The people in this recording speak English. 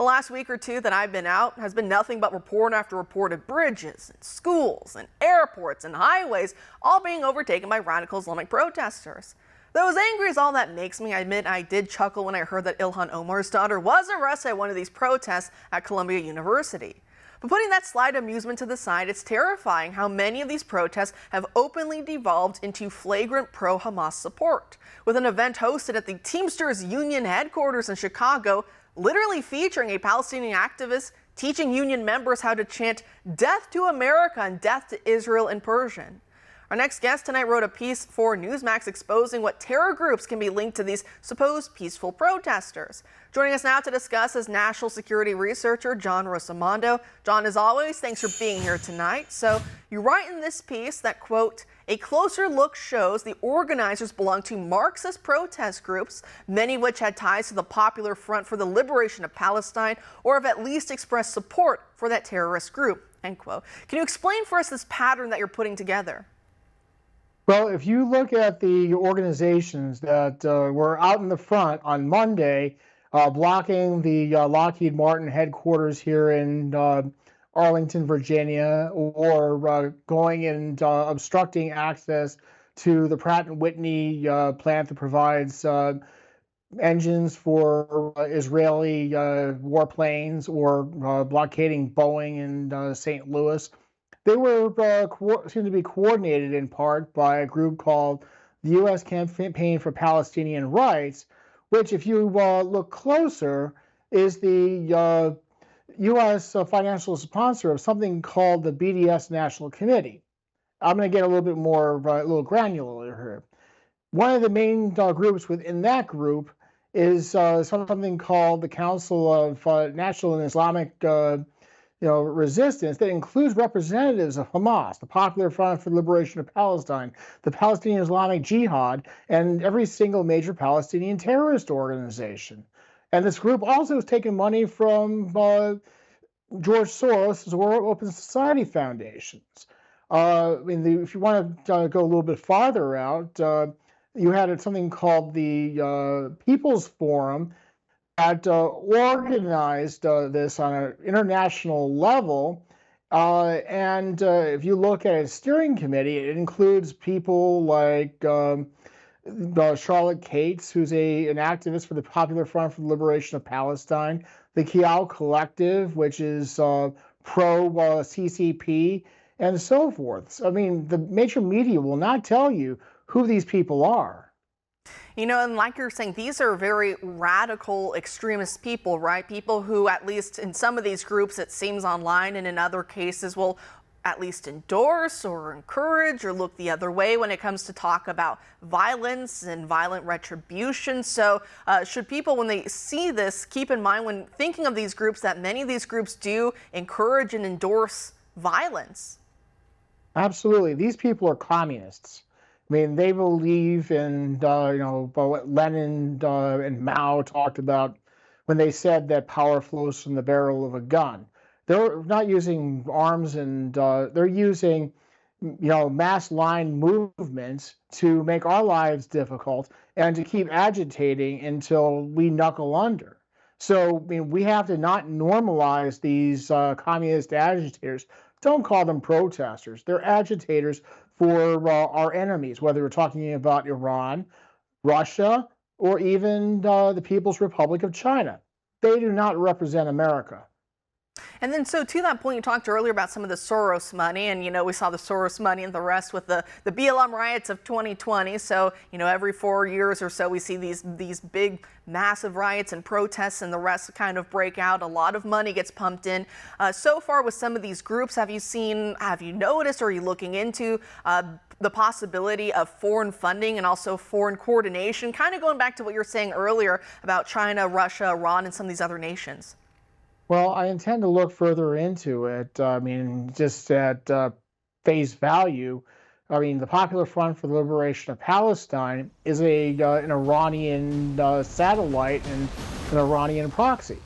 The last week or two that I've been out has been nothing but report after report of bridges and schools and airports and highways all being overtaken by radical Islamic protesters. Though as angry as all that makes me, I admit I did chuckle when I heard that Ilhan Omar's daughter was arrested at one of these protests at Columbia University. But putting that slight amusement to the side, it's terrifying how many of these protests have openly devolved into flagrant pro-Hamas support, with an event hosted at the Teamsters Union headquarters in Chicago literally featuring a Palestinian activist teaching union members how to chant "Death to America" and "Death to Israel" in Persian. Our next guest tonight wrote a piece for Newsmax exposing what terror groups can be linked to these supposed peaceful protesters. Joining us now to discuss is national security researcher John Rosamondo. John, as always, thanks for being here tonight. So you write in this piece that, quote, "A closer look shows the organizers belong to Marxist protest groups, many of which had ties to the Popular Front for the Liberation of Palestine or have at least expressed support for that terrorist group," end quote. Can you explain for us this pattern that you're putting together? Well, if you look at the organizations that were out in the front on Monday, blocking the Lockheed Martin headquarters here in Arlington, Virginia, or going and obstructing access to the Pratt & Whitney plant that provides engines for Israeli warplanes, or blockading Boeing in St. Louis. They were seemed to be coordinated in part by a group called the U.S. Campaign for Palestinian Rights, which, if you look closer, is the U.S. Financial sponsor of something called the BDS National Committee. I'm going to get a little bit more, a little granular here. One of the main groups within that group is something called the Council of National and Islamic resistance, that includes representatives of Hamas, the Popular Front for the Liberation of Palestine, the Palestinian Islamic Jihad, and every single major Palestinian terrorist organization. And this group also has taken money from George Soros' Open Society foundations. If you want to go a little bit farther out, you had something called the People's Forum that organized this on an international level. And if you look at its steering committee, it includes people like Charlotte Cates, who's an activist for the Popular Front for the Liberation of Palestine, the Kiao Collective, which is pro-CCP, and so forth. I mean, the major media will not tell you who these people are. You know, and like you're saying, these are very radical extremist people, right? People who, at least in some of these groups, it seems online, and in other cases will at least endorse or encourage or look the other way when it comes to talk about violence and violent retribution. So should people, when they see this, keep in mind when thinking of these groups that many of these groups do encourage and endorse violence? Absolutely. These people are communists. I mean, they believe in, what Lenin and Mao talked about when they said that power flows from the barrel of a gun. They're not using arms, and they're using, mass line movements to make our lives difficult and to keep agitating until we knuckle under. So, I mean, we have to not normalize these communist agitators. Don't call them protesters. They're agitators for our enemies, whether we're talking about Iran, Russia, or even the People's Republic of China. They do not represent America. And then, so to that point, you talked earlier about some of the Soros money, and we saw the Soros money and the rest with the BLM riots of 2020. So every 4 years or so we see these big massive riots and protests, and the rest kind of break out. A lot of money gets pumped in. So far with some of these groups, have you noticed, or are you looking into the possibility of foreign funding and also foreign coordination, kind of going back to what you were saying earlier about China, Russia, Iran, and some of these other nations? Well, I intend to look further into it. I mean, just at face value, I mean, the Popular Front for the Liberation of Palestine is an Iranian satellite and an Iranian proxy.